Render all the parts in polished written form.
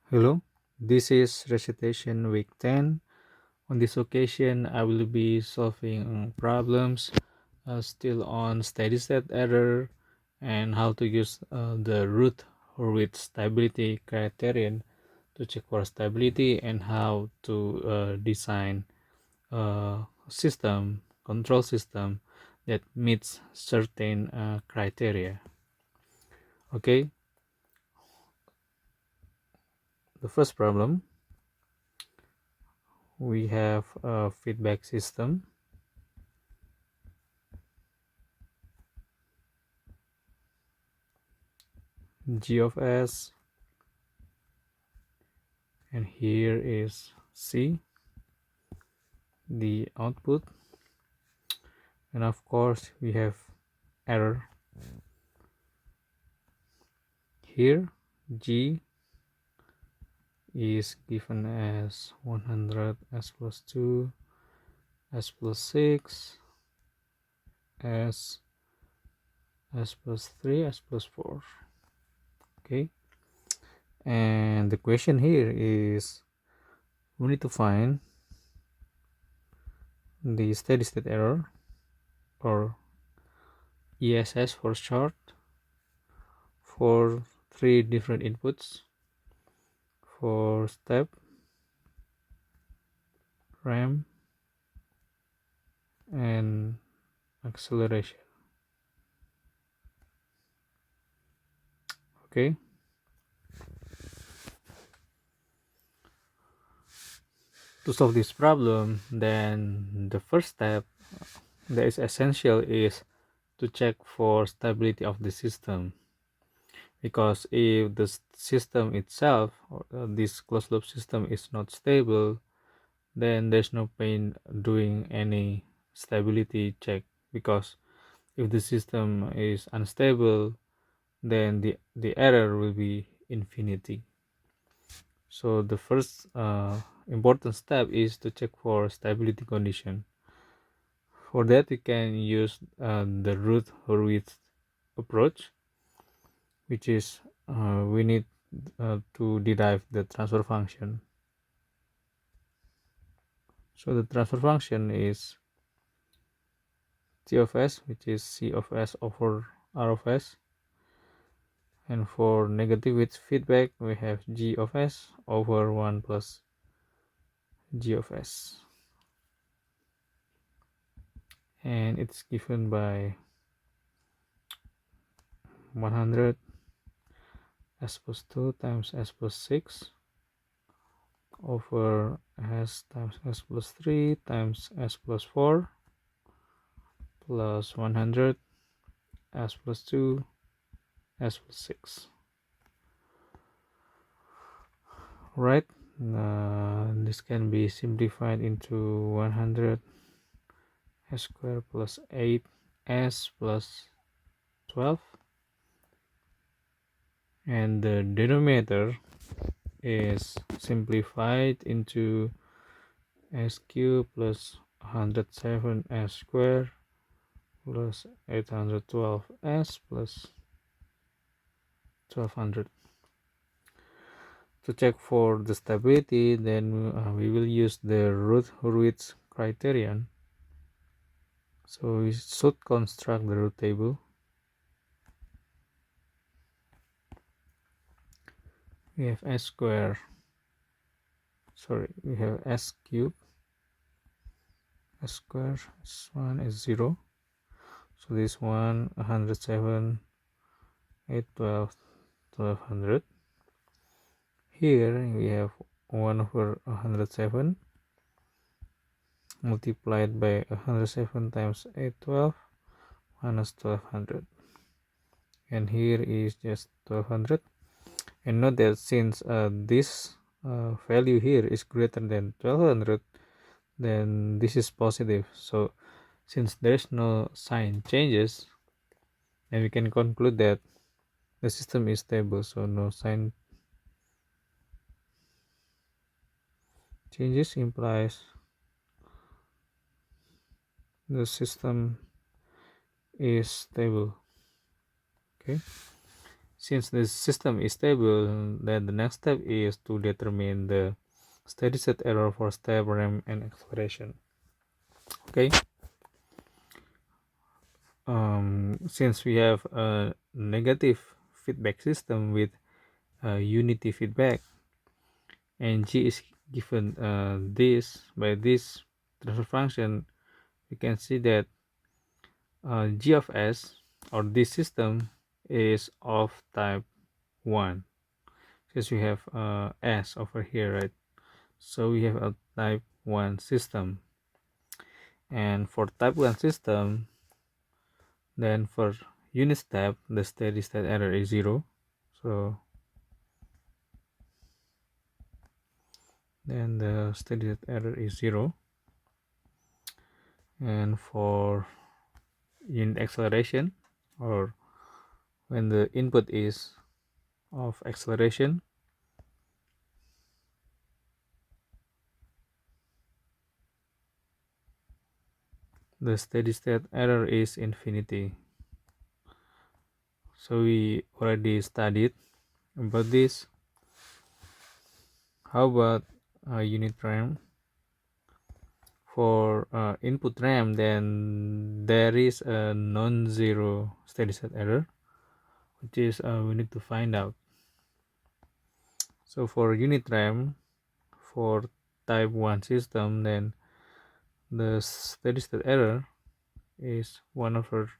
Hello, this is Recitation Week 10. On this occasion, I will be solving problems still on steady state error and how to use the Routh Hurwitz stability criterion to check for stability and how to design a control system that meets certain criteria. Okay, the first problem, we have a feedback system g of s, and here is c, the output, and of course we have error here. G is given as 100, s plus 2, s plus 6, s plus 3, s plus 4. Okay, and the question here is we need to find the steady state error, or ESS for short, for three different inputs: for step, ramp, and acceleration. Okay, to solve this problem, then the first step that is essential is to check for stability of the system, because if the system itself, or this closed loop system, is not stable, then there's no point doing any stability check, because if the system is unstable, then the error will be infinity. So the first important step is to check for stability condition. For that, we can use the Routh Hurwitz approach, which is we need to derive the transfer function. So the transfer function is T of s, which is C of s over R of s. And for negative width feedback, we have G of s over 1 plus G of s. And it's given by 100 s plus 2 times s plus 6 over s times s plus 3 times s plus 4 plus 100 s plus 2 s plus 6. Right, this can be simplified into 100 s squared plus 8 s plus 12, and the denominator is simplified into s cubed plus 107 s squared plus 812 s plus 1200. To check for the stability, then we will use the Routh Hurwitz criterion. So we should construct the root table. We have s squared, we have s cubed, s squared, this one is 0, so this one 107, 812, 1200. Here we have 1 over 107 multiplied by 107 times 812 minus 1200, and here is just 1200. And note that since this value here is greater than 1200, then this is positive. So since there's no sign changes, then we can conclude that the system is stable. So no sign changes implies the system is stable. Okay, Since the system is stable, then the next step is to determine the steady state error for step, ramp, and acceleration. Okay. Since we have a negative feedback system with unity feedback, and g is given this by this transfer function, we can see that g of s, or this system, is of type 1, since we have s over here, right? So we have a type 1 system, and for type 1 system, then for unit step, the steady state error is 0. So then the steady state error is 0. And for unit acceleration, or when the input is of acceleration, the steady state error is infinity. So we already studied about this. How about unit ramp? For input ramp, then there is a non-zero steady state error, which is we need to find out. So for unit ramp, for type 1 system, then the steady state error is 1 over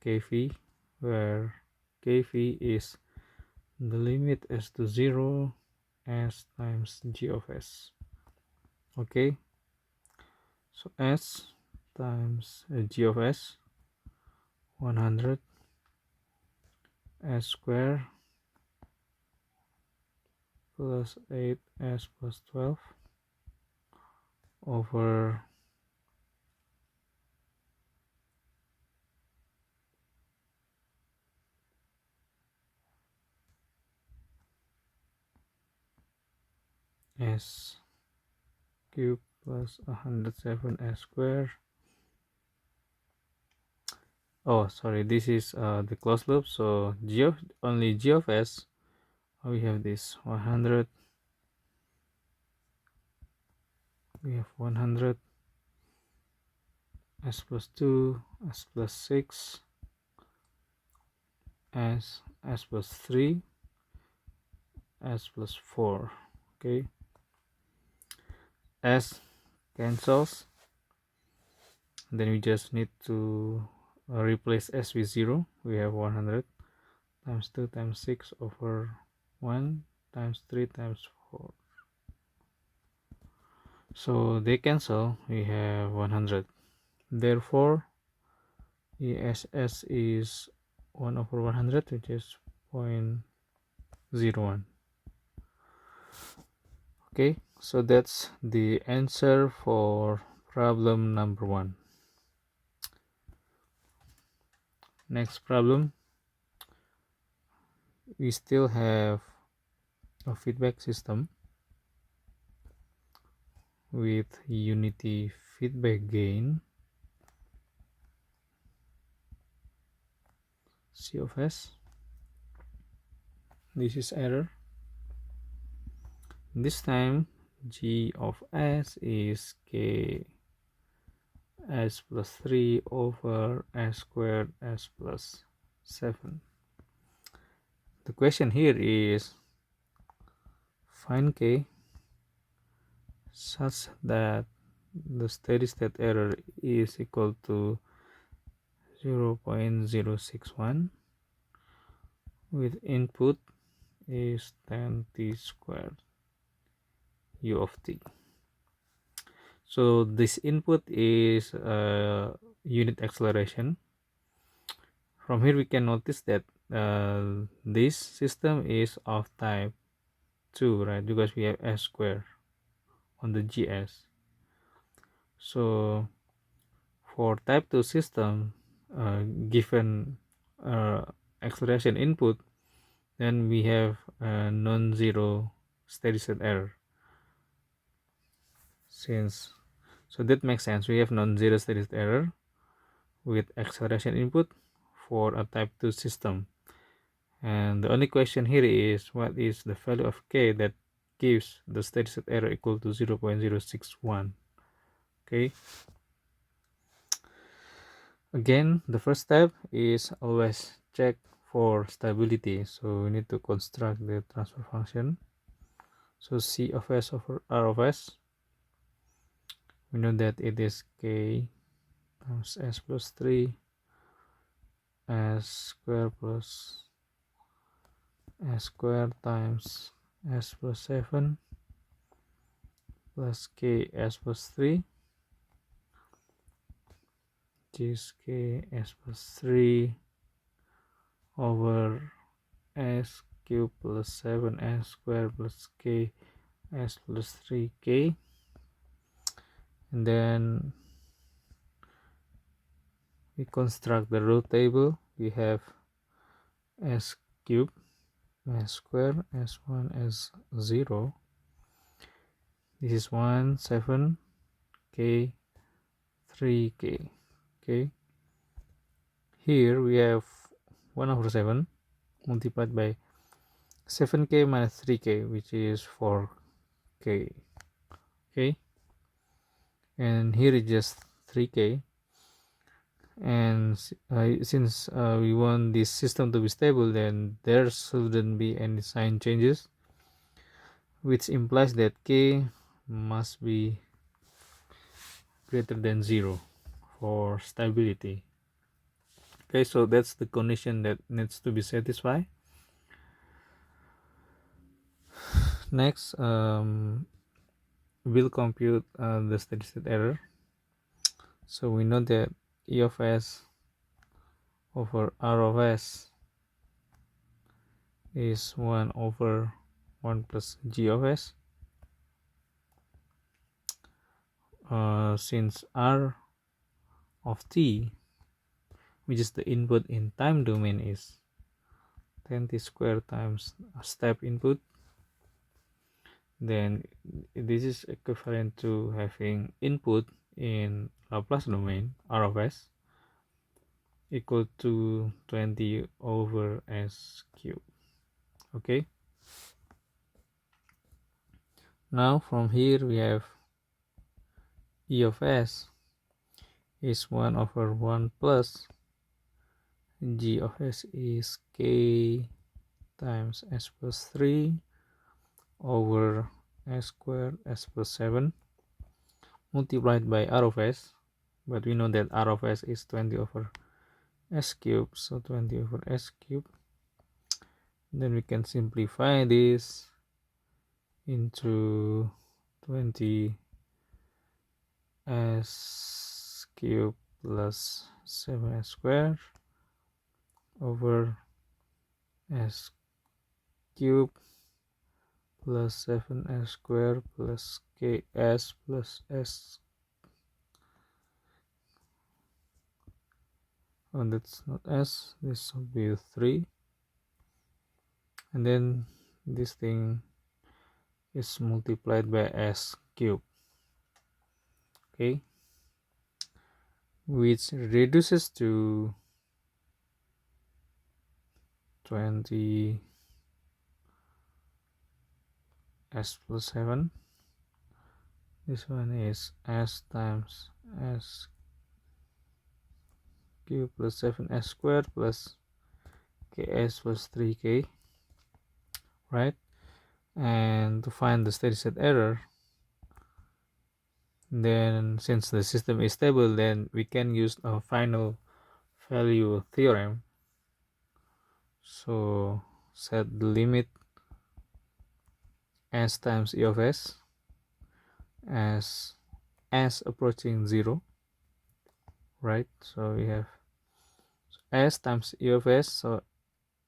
kv, where kv is the limit s to 0 s times g of s. Okay, so s times g of s, 100 s square plus 8s plus 12 over s cube plus 107 s square. Oh, sorry, this is the closed loop, so only g of s, we have this 100, we have 100 s plus 2, s plus 6, s plus 3, s plus 4. Okay, s cancels, then we just need to replace s with 0. We have 100 times 2 times 6 over 1 times 3 times 4. So they cancel, we have 100. Therefore ESS is 1 over 100, which is 0.01. Okay, so that's the answer for problem number 1. Next problem, we still have a feedback system with unity feedback gain C of S. This is error. This time G of S is K S plus 3 over S squared S plus 7. The question here is find K such that the steady state error is equal to 0.061 with input is 10t squared u of t. So this input is unit acceleration. From here we can notice that this system is of type 2, right? Because we have s squared on the GS. So for type 2 system, given acceleration input, then we have a non-zero steady state error. So that makes sense. We have non-zero steady state error with acceleration input for a type 2 system, And the only question here is what is the value of k that gives the steady state error equal to 0.061. Okay, again, the first step is always check for stability. So we need to construct the transfer function. So C of s over R of s, we know that it is k times s plus 3 s square plus s square times s plus 7 plus k s plus 3, which is k s plus 3 over s cube plus 7s square plus k s plus 3k. And then we construct the root table. We have s cube, s square, s1, s0. This is 1, 7, k, 3k. Okay, here we have 1 over 7 multiplied by 7k minus 3k, which is 4k. Okay, and here is just 3k. And since we want this system to be stable, then there shouldn't be any sign changes, which implies that k must be greater than 0 for stability. Okay, so that's the condition that needs to be satisfied. Next, we'll compute the steady state error. So we know that E of s over R of s is 1 over 1 plus G of s. Since R of t, which is the input in time domain, is 10t squared times step input, then this is equivalent to having input in Laplace domain R of s equal to 20 over s cubed. Okay, now from here we have E of s is 1 over 1 plus G of s is k times s plus 3 over s squared s plus 7 multiplied by R of s, but we know that R of s is 20 over s cubed, so 20 over s cubed. Then we can simplify this into 20 s cubed plus 7s squared over s cubed plus 7s squared plus ks plus s. Oh, that's not s, this will be 3. And then this thing is multiplied by s cubed. Okay, which reduces to 20 s plus 7. This one is s times s cubed plus 7s squared plus ks plus 3k, right? And to find the steady state error, then since the system is stable, then we can use a final value theorem. So set the limit s times E of s as s approaching 0, right? So we have s times E of s, so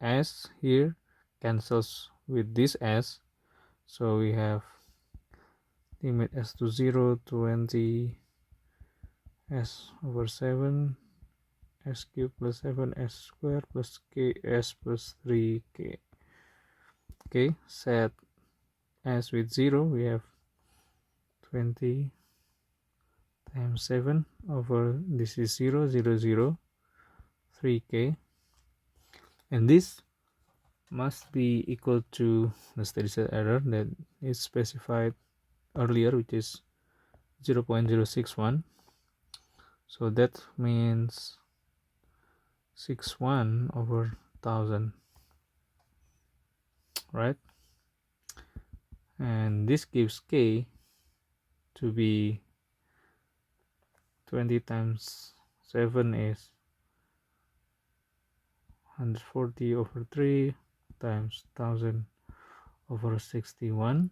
s here cancels with this s, so we have limit s to 0, 20 s over 7 s cubed plus 7s squared plus ks plus 3k. Okay, set s with 0, we have 20 times 7 over, this is 0, 0, 0, 3k, and this must be equal to the steady state error that is specified earlier, which is 0.061. So that means 61 over 1000, right? And this gives k to be 20 times 7 is 140 over 3 times 1000 over 61,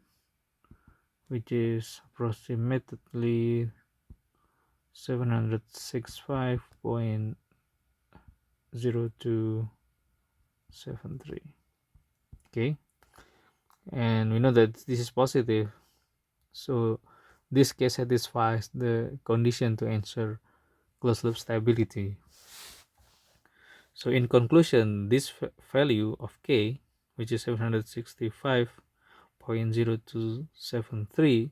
which is approximately 765.0273. Okay, and we know that this is positive, so this case satisfies the condition to ensure closed loop stability. So in conclusion, this value of k, which is 765.0273,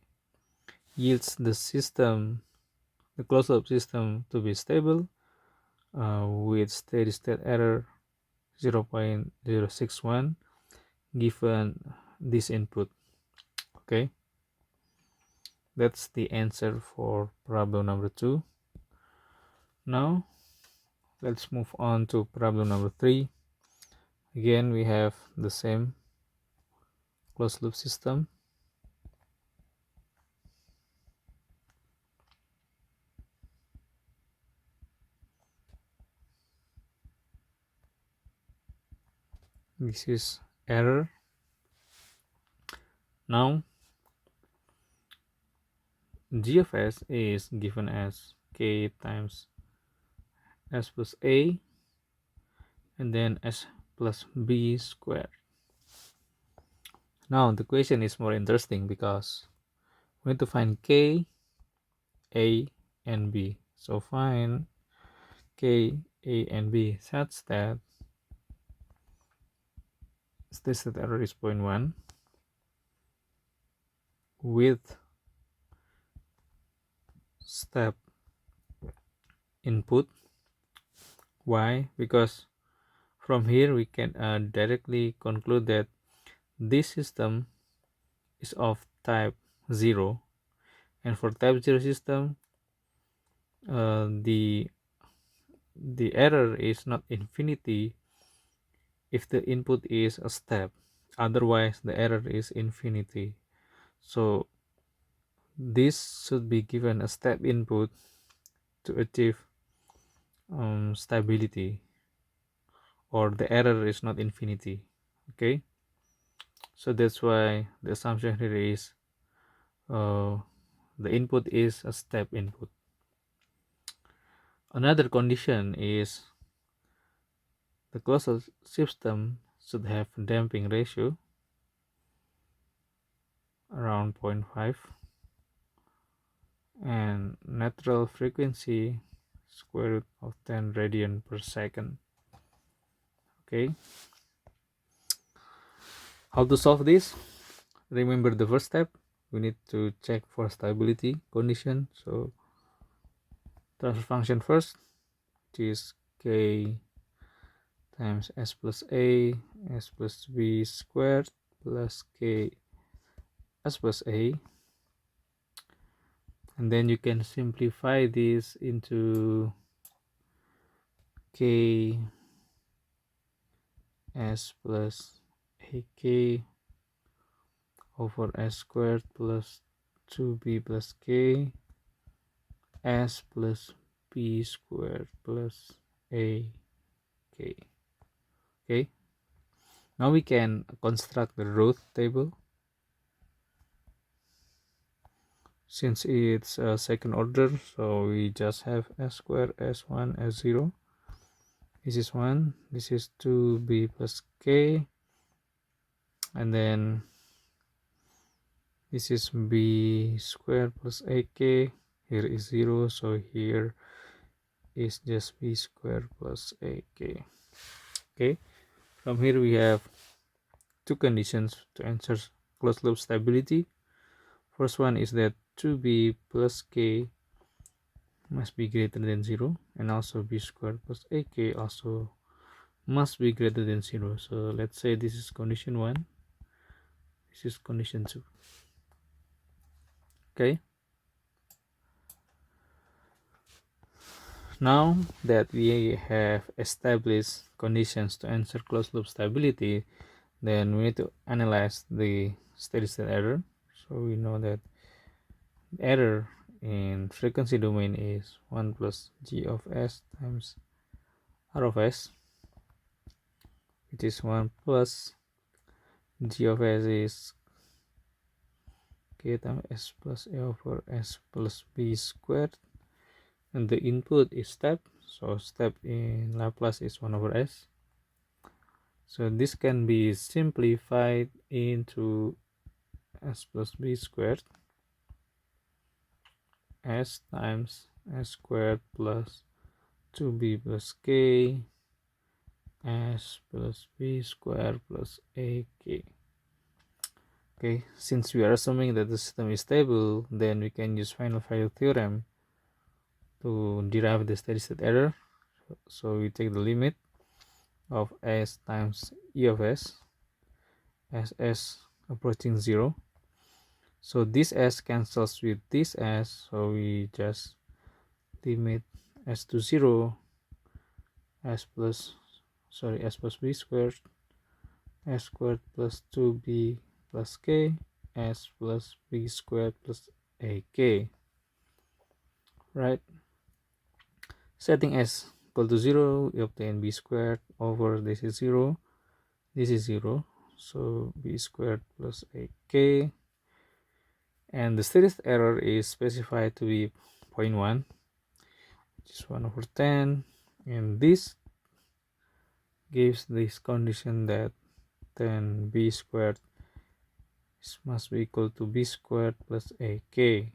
yields the closed loop system to be stable with steady state error 0.061 given this input. Okay, that's the answer for problem number 2. Now let's move on to problem number 3. Again, we have the same closed loop system. This is error. Now g of s is given as k times s plus a and then s plus b squared. Now the question is more interesting because we need to find k, a, and b. So find k, a, and b such that steady error is 0.1 with step input. Why? Because from here we can directly conclude that this system is of type 0, and for type 0 system the error is not infinity if the input is a step, otherwise the error is infinity. So this should be given a step input to achieve stability, or the error is not infinity. Okay, so that's why the assumption here is the input is a step input. Another condition is the closed system should have damping ratio around 0.5 and natural frequency square root of 10 radian per second. Okay, how to solve this? Remember the first step, we need to check for stability condition. So transfer function first, which is k times s plus a s plus b squared plus k s plus a, and then you can simplify this into k s plus ak over s squared plus 2b plus k s plus b squared plus a k. Okay, now we can construct the Routh table. Since it's a second order, so we just have s squared, s1, s0. This is 1, this is 2b plus k, and then this is b squared plus ak. Here is 0, so here is just b squared plus ak. Okay, from here we have two conditions to answer closed loop stability. First one is that 2b plus k must be greater than 0, and also b squared plus ak also must be greater than 0. So let's say this is condition 1, this is condition 2. Okay, now that we have established conditions to answer closed loop stability, then we need to analyze the steady state error. So we know that error in frequency domain is 1 plus g of s times r of s, which is 1 plus g of s is k times s plus a over s plus b squared, and the input is step, so step in Laplace is 1 over s. So this can be simplified into s plus b squared, s times s squared plus 2b plus k, s plus b squared plus ak. Okay, since we are assuming that the system is stable, then we can use final value theorem to derive the steady state error. So we take the limit of s times e of s as s approaching 0. So this s cancels with this s, so we just limit s to 0, s plus b squared, s squared plus 2b plus k, s plus b squared plus ak. Right, setting s equal to 0, we obtain b squared over this is 0, this is 0, so b squared plus ak, and the steady state error is specified to be 0.1, which is 1 over 10, and this gives this condition that then b squared must be equal to b squared plus ak,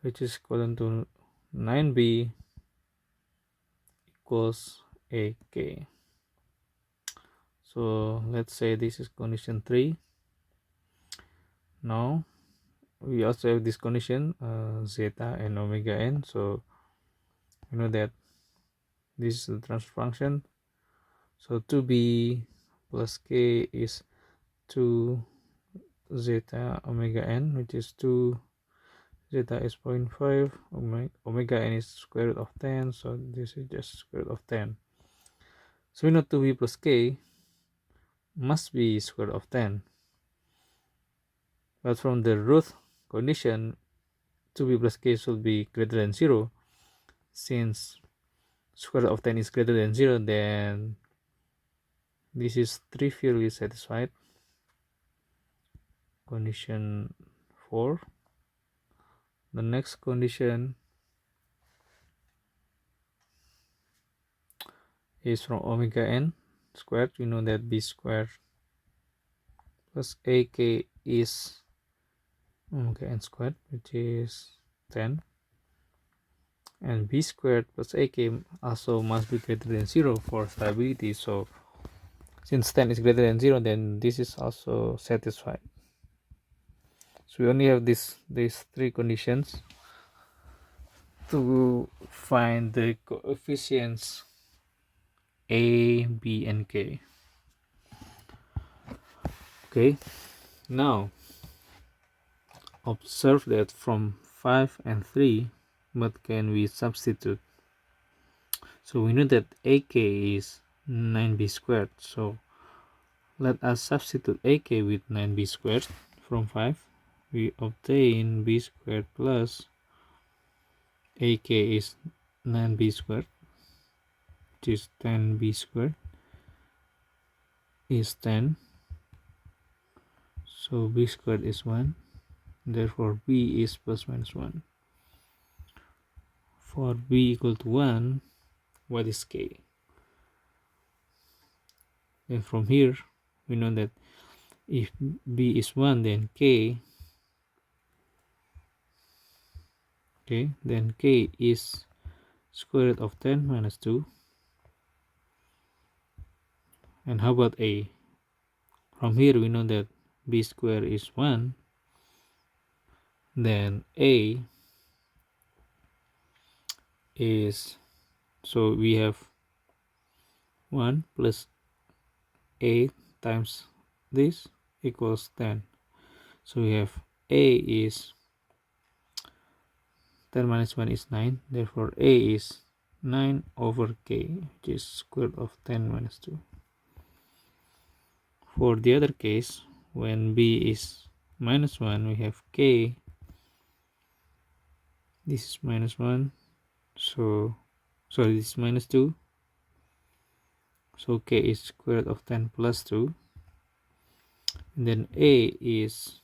which is equivalent to 9b equals ak. So let's say this is condition 3. Now we also have this condition zeta and omega n, so you know that this is the transfer function. So 2b plus k is 2 zeta omega n, which is 2 zeta is 0.5, omega n is square root of 10, so this is just square root of 10. So we know 2b plus k must be square root of 10. But from the Routh condition, 2b plus k should be greater than 0. Since square root of 10 is greater than 0, then this is trivially satisfied. Condition 4. The next condition is from omega n squared. We know that b squared plus ak is omega n squared, which is 10, and b squared plus ak also must be greater than 0 for stability. So since 10 is greater than 0, then this is also satisfied. So we only have these three conditions to find the coefficients a, b, and k. Okay, now observe that from 5 and 3, what can we substitute? So we know that ak is 9b squared, so let us substitute ak with 9b squared. From 5 we obtain b squared plus ak is 9b squared, which is 10b squared is 10, so b squared is 1, therefore b is plus minus 1. For b equal to 1, what is k? And from here we know that if b is 1, then k is square root of 10 minus 2. And how about a? From here we know that b square is 1, then a is, so we have 1 plus 8 times this equals 10. So we have a is 10 minus 1 is 9, therefore a is 9 over k, which is square root of 10 minus 2. For the other case, when b is minus 1, we have k, this is minus 1, so sorry, this is minus 2, so k is square root of 10 plus 2, and then a is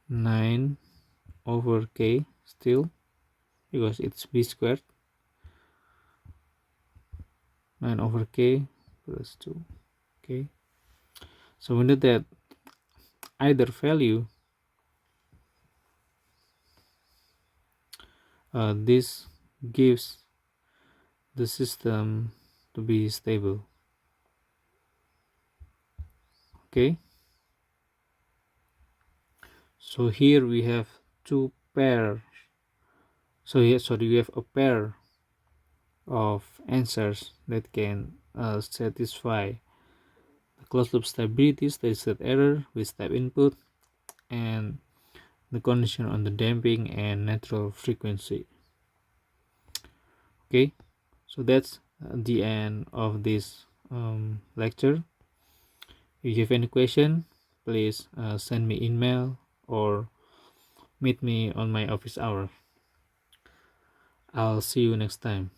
9 over k still, because it's b squared, 9 over k plus 2. Okay, so we know that either value, this gives the system to be stable. Okay, so here we have two pair, so here, sorry, we have a pair of answers that can satisfy the closed loop stability, steady state error with step input, and the condition on the damping and natural frequency. Okay, so that's the end of this lecture. If you have any question, please send me email or meet me on my office hour. I'll see you next time.